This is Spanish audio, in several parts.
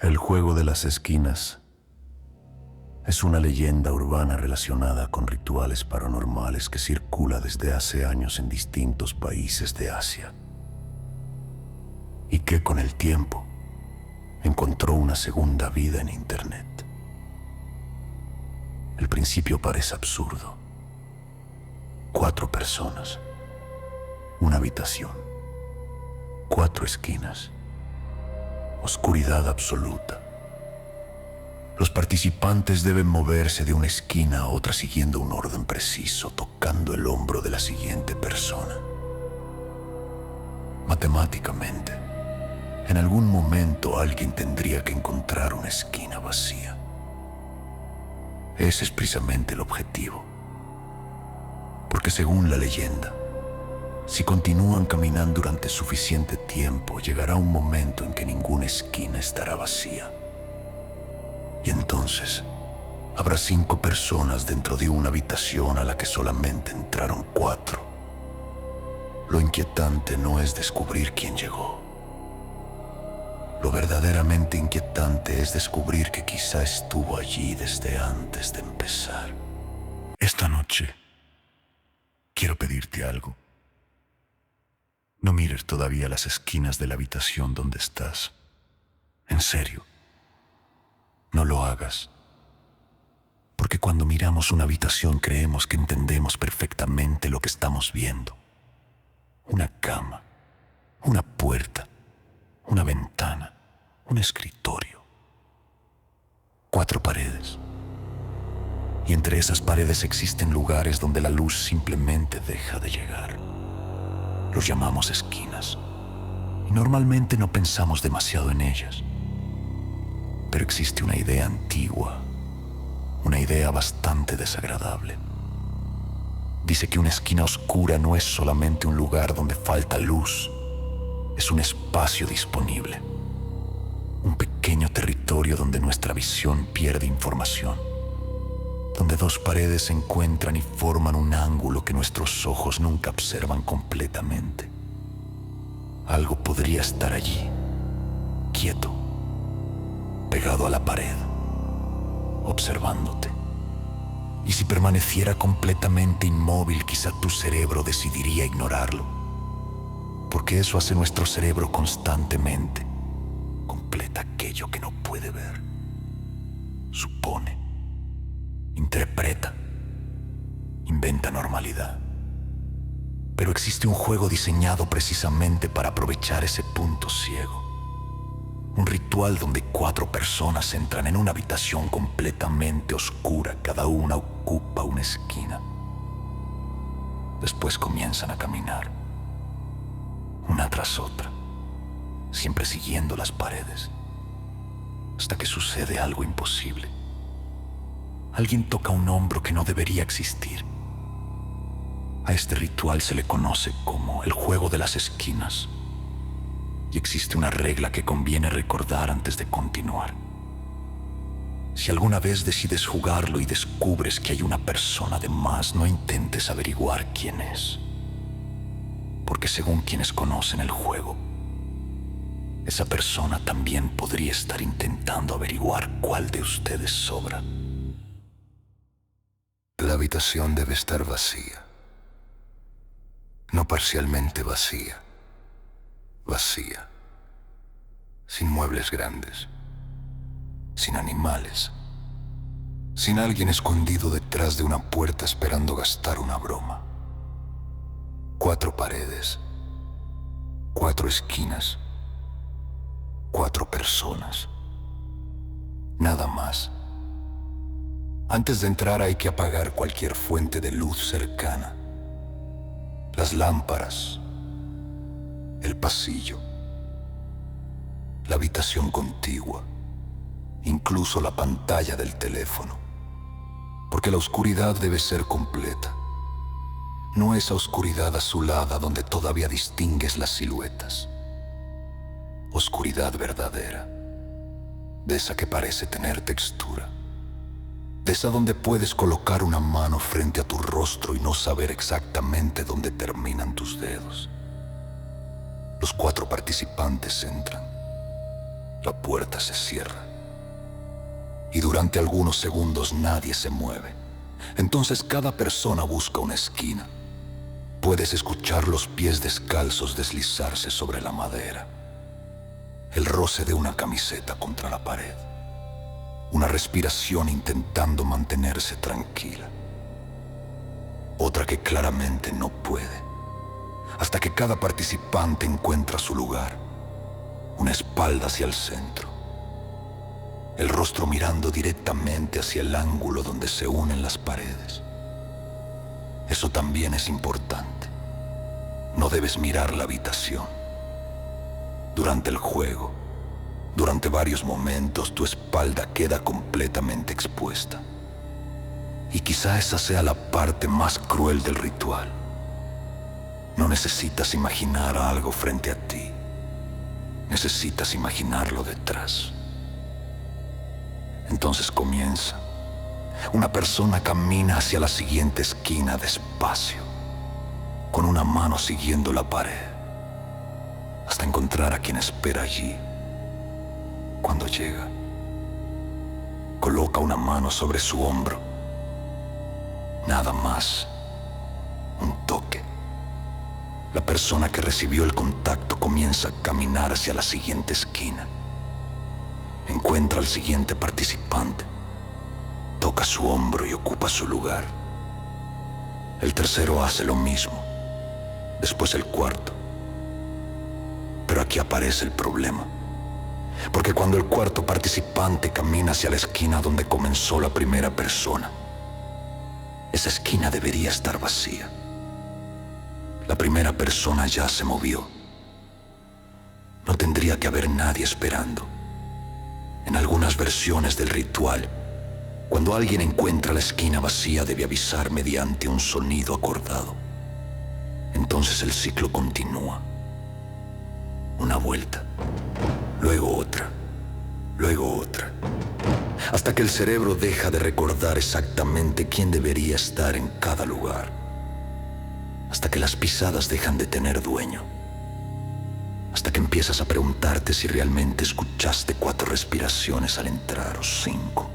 El juego de las esquinas es una leyenda urbana relacionada con rituales paranormales que circula desde hace años en distintos países de Asia y que con el tiempo encontró una segunda vida en Internet. El principio parece absurdo. 4 personas, una habitación, 4 esquinas, oscuridad absoluta. Los participantes deben moverse de una esquina a otra siguiendo un orden preciso, tocando el hombro de la siguiente persona. Matemáticamente, en algún momento alguien tendría que encontrar una esquina vacía. Ese es precisamente el objetivo. Porque según la leyenda, si continúan caminando durante suficiente tiempo, llegará un momento en que ninguna esquina estará vacía. Y entonces, habrá 5 personas dentro de una habitación a la que solamente entraron 4. Lo inquietante no es descubrir quién llegó. Lo verdaderamente inquietante es descubrir que quizá estuvo allí desde antes de empezar. Esta noche, quiero pedirte algo. No mires todavía las esquinas de la habitación donde estás. En serio. No lo hagas. Porque cuando miramos una habitación creemos que entendemos perfectamente lo que estamos viendo. Una cama, una puerta, una ventana, un escritorio. 4 paredes. Y entre esas paredes existen lugares donde la luz simplemente deja de llegar. Los llamamos esquinas. Y normalmente no pensamos demasiado en ellas. Pero existe una idea antigua, una idea bastante desagradable. Dice que una esquina oscura no es solamente un lugar donde falta luz, es un espacio disponible, un pequeño territorio donde nuestra visión pierde información, donde 2 paredes se encuentran y forman un ángulo que nuestros ojos nunca observan completamente. Algo podría estar allí, quieto, pegado a la pared, observándote. Y si permaneciera completamente inmóvil, quizá tu cerebro decidiría ignorarlo, porque eso hace nuestro cerebro constantemente. Completa aquello que no puede ver. Supone, interpreta, inventa normalidad. Pero existe un juego diseñado precisamente para aprovechar ese punto ciego. Un ritual donde 4 personas entran en una habitación completamente oscura, cada una ocupa una esquina. Después comienzan a caminar, una tras otra, siempre siguiendo las paredes, hasta que sucede algo imposible. Alguien toca un hombro que no debería existir. A este ritual se le conoce como el juego de las esquinas. Y existe una regla que conviene recordar antes de continuar. Si alguna vez decides jugarlo y descubres que hay una persona de más, no intentes averiguar quién es. Porque según quienes conocen el juego, esa persona también podría estar intentando averiguar cuál de ustedes sobra. La habitación debe estar vacía. No parcialmente vacía. Vacía, sin muebles grandes, sin animales, sin alguien escondido detrás de una puerta esperando gastar una broma. 4 paredes, 4 esquinas, 4 personas, nada más. Antes de entrar hay que apagar cualquier fuente de luz cercana, las lámparas, el pasillo, la habitación contigua, incluso la pantalla del teléfono, porque la oscuridad debe ser completa, no esa oscuridad azulada donde todavía distingues las siluetas, oscuridad verdadera, de esa que parece tener textura, de esa donde puedes colocar una mano frente a tu rostro y no saber exactamente dónde terminan tus dedos. Los 4 participantes entran. La puerta se cierra. Y durante algunos segundos nadie se mueve. Entonces cada persona busca una esquina. Puedes escuchar los pies descalzos deslizarse sobre la madera. El roce de una camiseta contra la pared. Una respiración intentando mantenerse tranquila. Otra que claramente no puede. Hasta que cada participante encuentra su lugar. Una espalda hacia el centro. El rostro mirando directamente hacia el ángulo donde se unen las paredes. Eso también es importante. No debes mirar la habitación. Durante el juego, durante varios momentos, tu espalda queda completamente expuesta. Y quizá esa sea la parte más cruel del ritual. No necesitas imaginar algo frente a ti. Necesitas imaginarlo detrás. Entonces comienza. Una persona camina hacia la siguiente esquina despacio, con una mano siguiendo la pared, hasta encontrar a quien espera allí. Cuando llega, coloca una mano sobre su hombro. Nada más. Un toque. La persona que recibió el contacto comienza a caminar hacia la siguiente esquina. Encuentra al siguiente participante. Toca su hombro y ocupa su lugar. El tercero hace lo mismo. Después el cuarto. Pero aquí aparece el problema. Porque cuando el cuarto participante camina hacia la esquina donde comenzó la primera persona, esa esquina debería estar vacía. La primera persona ya se movió. No tendría que haber nadie esperando. En algunas versiones del ritual, cuando alguien encuentra la esquina vacía, debe avisar mediante un sonido acordado. Entonces el ciclo continúa. Una vuelta, luego otra, luego otra, hasta que el cerebro deja de recordar exactamente quién debería estar en cada lugar, hasta que las pisadas dejan de tener dueño, hasta que empiezas a preguntarte si realmente escuchaste 4 respiraciones al entrar o 5.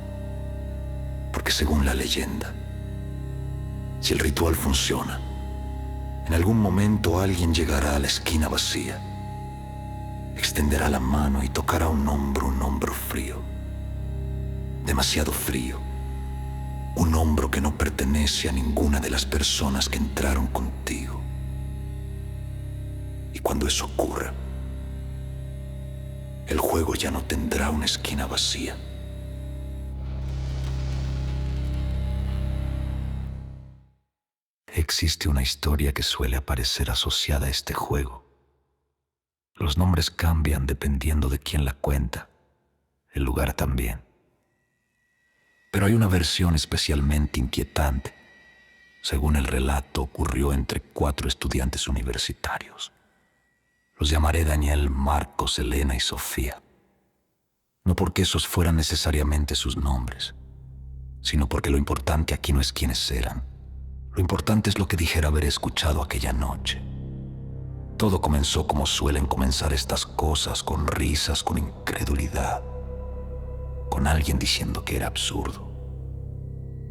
Porque según la leyenda, si el ritual funciona, en algún momento alguien llegará a la esquina vacía, extenderá la mano y tocará un hombro frío, demasiado frío, un hombro que no pertenece a ninguna de las personas que entraron contigo. Y cuando eso ocurra, el juego ya no tendrá una esquina vacía. Existe una historia que suele aparecer asociada a este juego. Los nombres cambian dependiendo de quién la cuenta, el lugar también. Pero hay una versión especialmente inquietante. Según el relato, ocurrió entre 4 estudiantes universitarios. Los llamaré Daniel, Marcos, Elena y Sofía. No porque esos fueran necesariamente sus nombres, sino porque lo importante aquí no es quiénes eran. Lo importante es lo que dijera haber escuchado aquella noche. Todo comenzó como suelen comenzar estas cosas, con risas, con incredulidad, con alguien diciendo que era absurdo.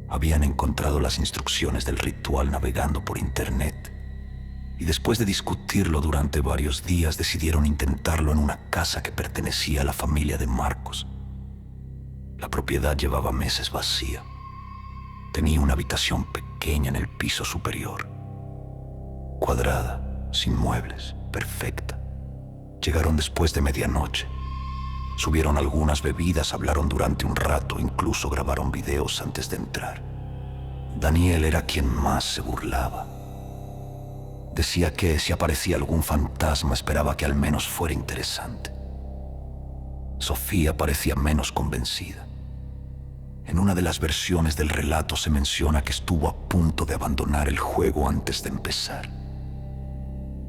Habían encontrado las instrucciones del ritual navegando por internet y después de discutirlo durante varios días decidieron intentarlo en una casa que pertenecía a la familia de Marcos. La propiedad llevaba meses vacía. Tenía una habitación pequeña en el piso superior, cuadrada, sin muebles, perfecta. Llegaron después de medianoche. Subieron algunas bebidas, hablaron durante un rato, incluso grabaron videos antes de entrar. Daniel era quien más se burlaba. Decía que si aparecía algún fantasma esperaba que al menos fuera interesante. Sofía parecía menos convencida. En una de las versiones del relato se menciona que estuvo a punto de abandonar el juego antes de empezar.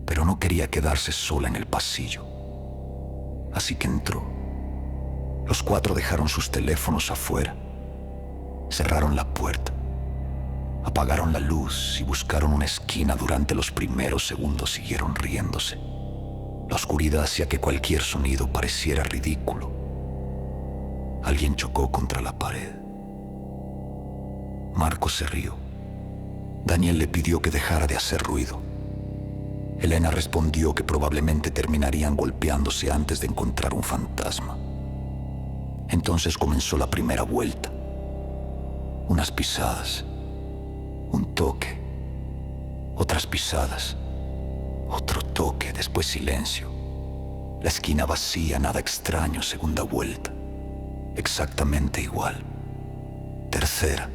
Pero no quería quedarse sola en el pasillo. Así que entró. Los 4 dejaron sus teléfonos afuera. Cerraron la puerta. Apagaron la luz y buscaron una esquina. Durante los primeros segundos siguieron riéndose. La oscuridad hacía que cualquier sonido pareciera ridículo. Alguien chocó contra la pared. Marcos se rió. Daniel le pidió que dejara de hacer ruido. Elena respondió que probablemente terminarían golpeándose antes de encontrar un fantasma. Entonces comenzó la primera vuelta. Unas pisadas, un toque, otras pisadas, otro toque, después silencio. La esquina vacía, nada extraño, segunda vuelta. Exactamente igual. Tercera.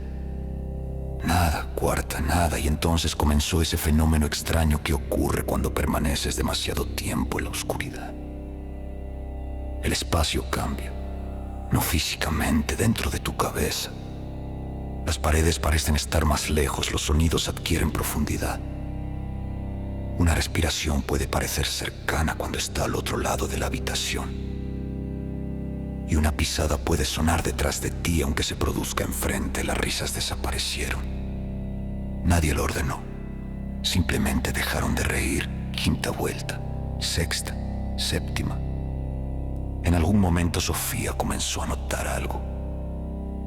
Nada, cuarta, nada, y entonces comenzó ese fenómeno extraño que ocurre cuando permaneces demasiado tiempo en la oscuridad. El espacio cambia, no físicamente, dentro de tu cabeza. Las paredes parecen estar más lejos, los sonidos adquieren profundidad. Una respiración puede parecer cercana cuando está al otro lado de la habitación. Y una pisada puede sonar detrás de ti aunque se produzca enfrente. Las risas desaparecieron. Nadie lo ordenó. Simplemente dejaron de reír. Quinta vuelta, sexta, séptima. En algún momento Sofía comenzó a notar algo.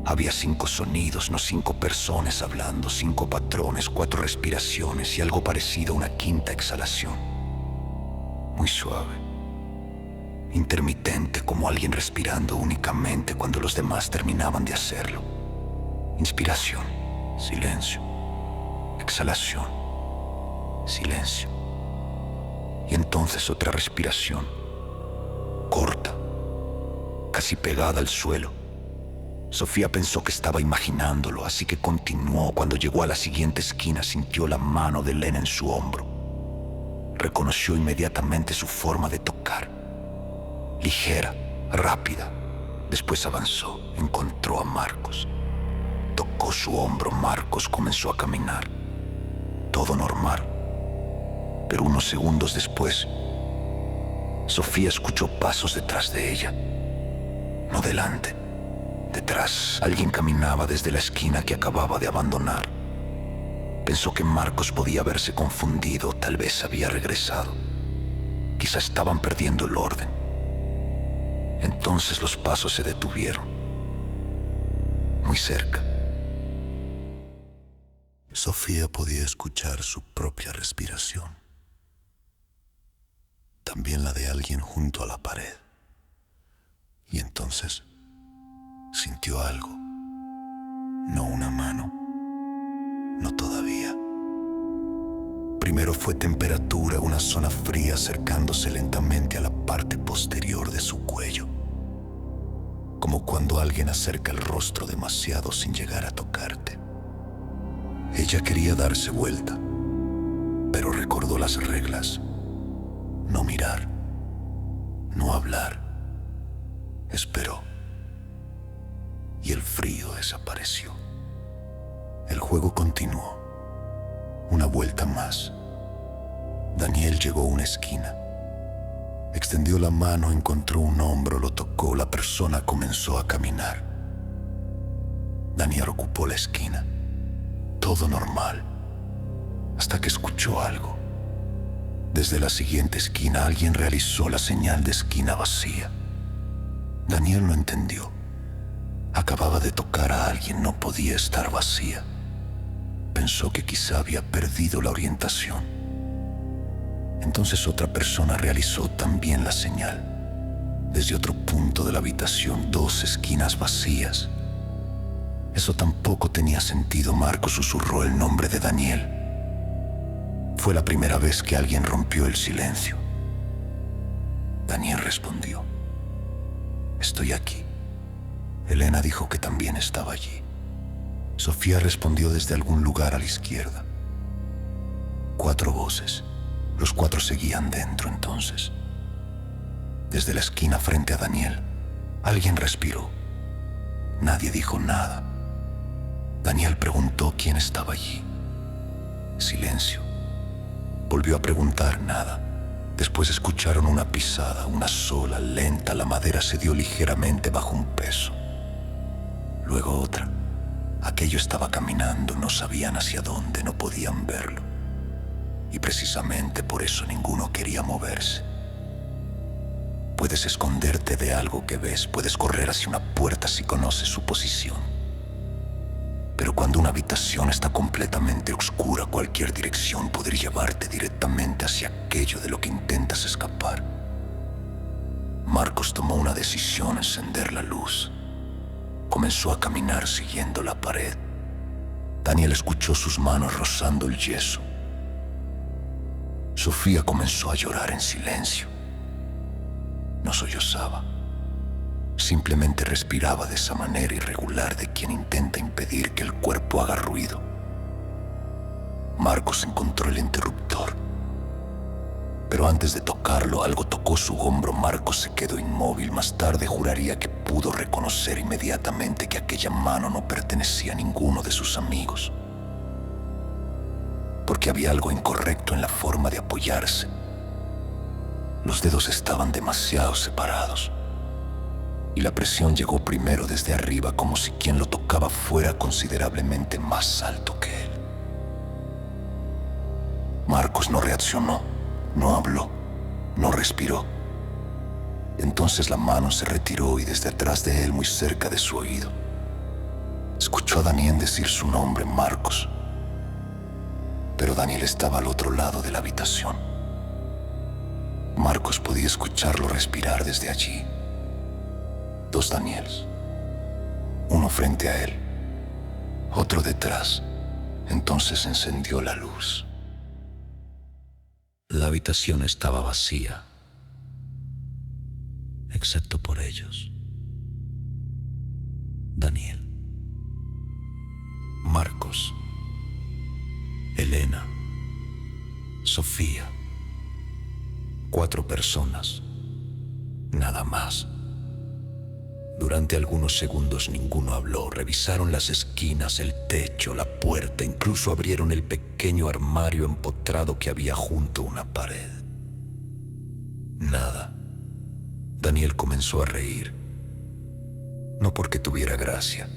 Había 5 sonidos, no 5 personas hablando, 5 patrones, 4 respiraciones y algo parecido a una quinta exhalación. Muy suave, intermitente, como alguien respirando únicamente cuando los demás terminaban de hacerlo. Inspiración, silencio. Exhalación, silencio. Y entonces otra respiración, corta, casi pegada al suelo. Sofía pensó que estaba imaginándolo, así que continuó. Cuando llegó a la siguiente esquina, sintió la mano de Elena en su hombro. Reconoció inmediatamente su forma de tocar. Ligera, rápida. Después avanzó, encontró a Marcos. Tocó su hombro. Marcos comenzó a caminar. Todo normal. Pero unos segundos después, Sofía escuchó pasos detrás de ella. No delante. Detrás, alguien caminaba desde la esquina que acababa de abandonar. Pensó que Marcos podía haberse confundido, tal vez había regresado. Quizá estaban perdiendo el orden. Entonces los pasos se detuvieron. Muy cerca. Sofía podía escuchar su propia respiración. También la de alguien junto a la pared. Y entonces sintió algo. No una mano. No todavía. Primero fue temperatura, una zona fría acercándose lentamente a la parte posterior de su cuello. Como cuando alguien acerca el rostro demasiado sin llegar a tocarte. Ella quería darse vuelta, pero recordó las reglas. No mirar. No hablar. Esperó. Y el frío desapareció. El juego continuó. Una vuelta más. Daniel llegó a una esquina. Extendió la mano, encontró un hombro, lo tocó, la persona comenzó a caminar. Daniel ocupó la esquina. Todo normal. Hasta que escuchó algo. Desde la siguiente esquina alguien realizó la señal de esquina vacía. Daniel no entendió. Acababa de tocar a alguien, no podía estar vacía. Pensó que quizá había perdido la orientación. Entonces otra persona realizó también la señal. Desde otro punto de la habitación, 2 esquinas vacías. Eso tampoco tenía sentido. Marcos susurró el nombre de Daniel. Fue la primera vez que alguien rompió el silencio. Daniel respondió. Estoy aquí. Elena dijo que también estaba allí. Sofía respondió desde algún lugar a la izquierda. 4 voces. Los 4 seguían dentro entonces. Desde la esquina frente a Daniel, alguien respiró. Nadie dijo nada. Daniel preguntó quién estaba allí. Silencio. Volvió a preguntar, nada. Después escucharon una pisada, una sola, lenta. La madera se dio ligeramente bajo un peso. Luego otra. Aquello estaba caminando, no sabían hacia dónde, no podían verlo. Y precisamente por eso ninguno quería moverse. Puedes esconderte de algo que ves, puedes correr hacia una puerta si conoces su posición. Pero cuando una habitación está completamente oscura, cualquier dirección podría llevarte directamente hacia aquello de lo que intentas escapar. Marcos tomó una decisión: encender la luz. Comenzó a caminar siguiendo la pared. Daniel escuchó sus manos rozando el yeso. Sofía comenzó a llorar en silencio. No sollozaba. Simplemente respiraba de esa manera irregular de quien intenta impedir que el cuerpo haga ruido. Marcos encontró el interruptor. Pero antes de tocarlo, algo tocó su hombro. Marcos se quedó inmóvil. Más tarde juraría que pudo reconocer inmediatamente que aquella mano no pertenecía a ninguno de sus amigos, porque había algo incorrecto en la forma de apoyarse. Los dedos estaban demasiado separados, y la presión llegó primero desde arriba, como si quien lo tocaba fuera considerablemente más alto que él. Marcos no reaccionó, no habló, no respiró. Entonces la mano se retiró y desde atrás de él, muy cerca de su oído, escuchó a Daniel decir su nombre: Marcos. Pero Daniel estaba al otro lado de la habitación. Marcos podía escucharlo respirar desde allí. Dos Daniels. Uno frente a él, otro detrás. Entonces encendió la luz. La habitación estaba vacía, excepto por ellos. Daniel, Marcos, Elena, Sofía. 4 personas, nada más. Durante algunos segundos ninguno habló. Revisaron las esquinas, el techo, la puerta, incluso abrieron el pequeño armario empotrado que había junto a una pared. Nada. Daniel comenzó a reír. No porque tuviera gracia.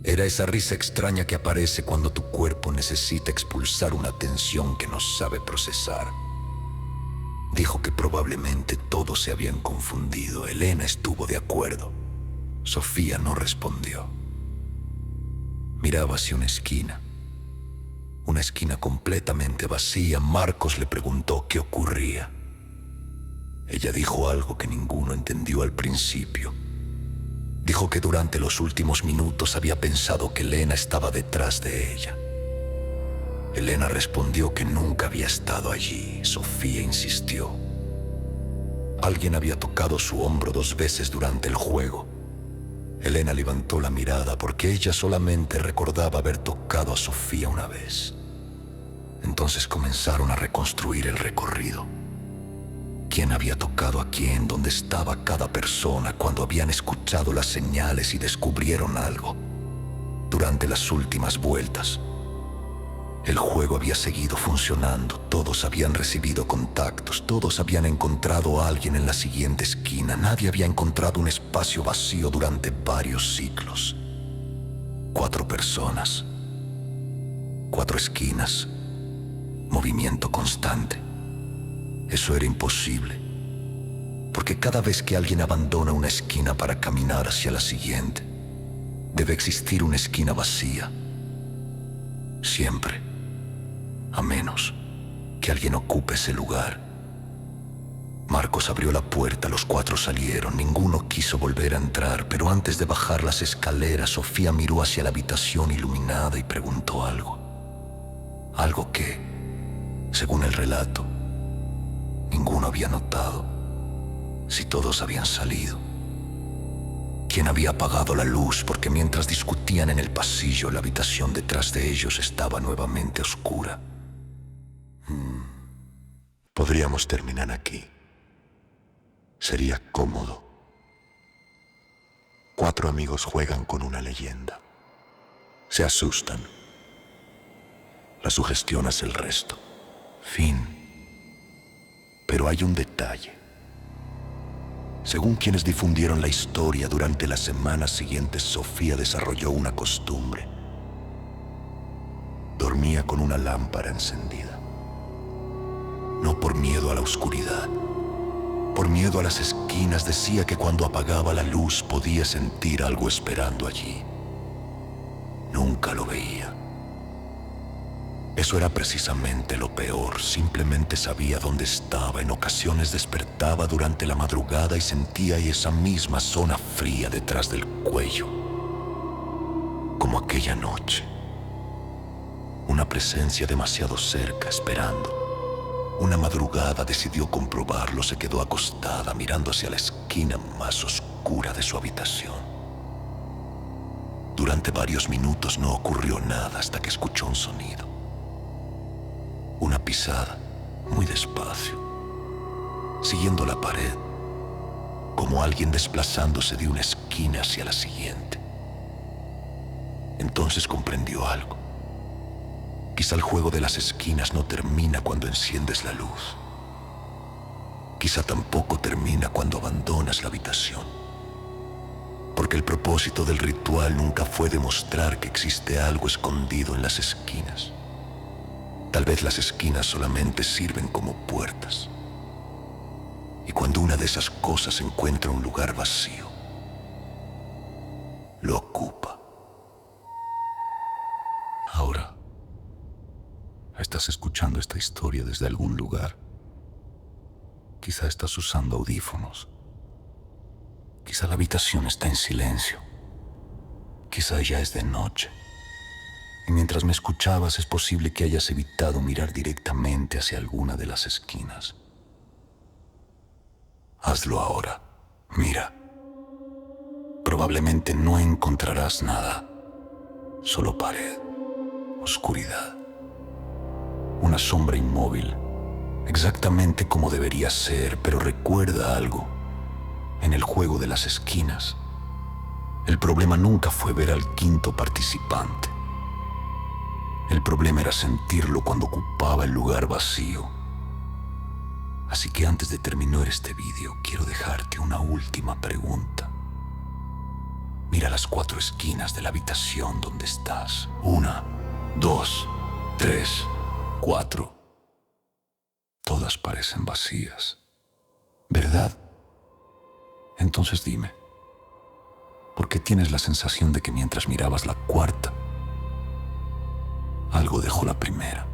Era esa risa extraña que aparece cuando tu cuerpo necesita expulsar una tensión que no sabe procesar. Dijo que probablemente todos se habían confundido. Elena estuvo de acuerdo. Sofía no respondió. Miraba hacia una esquina completamente vacía. Marcos le preguntó qué ocurría. Ella dijo algo que ninguno entendió al principio. Dijo que durante los últimos minutos había pensado que Elena estaba detrás de ella. Elena respondió que nunca había estado allí. Sofía insistió. Alguien había tocado su hombro 2 veces durante el juego. Elena levantó la mirada porque ella solamente recordaba haber tocado a Sofía una vez. Entonces comenzaron a reconstruir el recorrido. ¿Quién había tocado a quién? ¿Dónde estaba cada persona? Cuando habían escuchado las señales y descubrieron algo. Durante las últimas vueltas, el juego había seguido funcionando. Todos habían recibido contactos. Todos habían encontrado a alguien en la siguiente esquina. Nadie había encontrado un espacio vacío durante varios ciclos. 4 personas, 4 esquinas, movimiento constante. Eso era imposible, porque cada vez que alguien abandona una esquina para caminar hacia la siguiente, debe existir una esquina vacía. Siempre. A menos que alguien ocupe ese lugar. Marcos abrió la puerta, los 4 salieron. Ninguno quiso volver a entrar, pero antes de bajar las escaleras, Sofía miró hacia la habitación iluminada y preguntó algo. Algo que, según el relato, ninguno había notado. Si todos habían salido, ¿quién había apagado la luz? Porque mientras discutían en el pasillo, la habitación detrás de ellos estaba nuevamente oscura. Podríamos terminar aquí. Sería cómodo. 4 amigos juegan con una leyenda. Se asustan. La sugestión hace el resto. Fin. Pero hay un detalle. Según quienes difundieron la historia, durante las semanas siguientes, Sofía desarrolló una costumbre. Dormía con una lámpara encendida. No por miedo a la oscuridad, Por miedo a las esquinas decía que cuando apagaba la luz podía sentir algo esperando allí. Nunca lo veía. Eso era precisamente lo peor. Simplemente sabía dónde estaba. En ocasiones despertaba durante la madrugada y sentía esa misma zona fría detrás del cuello. Como aquella noche. Una presencia demasiado cerca, esperando. Una madrugada decidió comprobarlo. Se quedó acostada mirando hacia la esquina más oscura de su habitación. Durante varios minutos no ocurrió nada hasta que escuchó un sonido. Una pisada, muy despacio, siguiendo la pared, como alguien desplazándose de una esquina hacia la siguiente. Entonces comprendió algo. Quizá el juego de las esquinas no termina cuando enciendes la luz. Quizá tampoco termina cuando abandonas la habitación. Porque el propósito del ritual nunca fue demostrar que existe algo escondido en las esquinas. Tal vez las esquinas solamente sirven como puertas. Y cuando una de esas cosas encuentra un lugar vacío, lo ocupa. Ahora, estás escuchando esta historia desde algún lugar. Quizá estás usando audífonos. Quizá la habitación está en silencio. Quizá ya es de noche. Y mientras me escuchabas es posible que hayas evitado mirar directamente hacia alguna de las esquinas. Hazlo ahora. Mira. Probablemente no encontrarás nada. Solo pared, oscuridad. Una sombra inmóvil. Exactamente como debería ser, pero recuerda algo. En el juego de las esquinas, el problema nunca fue ver al quinto participante. El problema era sentirlo cuando ocupaba el lugar vacío. Así que antes de terminar este vídeo, quiero dejarte una última pregunta. Mira las 4 esquinas de la habitación donde estás. 1, 2, 3, 4. Todas parecen vacías, ¿verdad? Entonces dime, ¿por qué tienes la sensación de que mientras mirabas la cuarta, algo dejó la primera?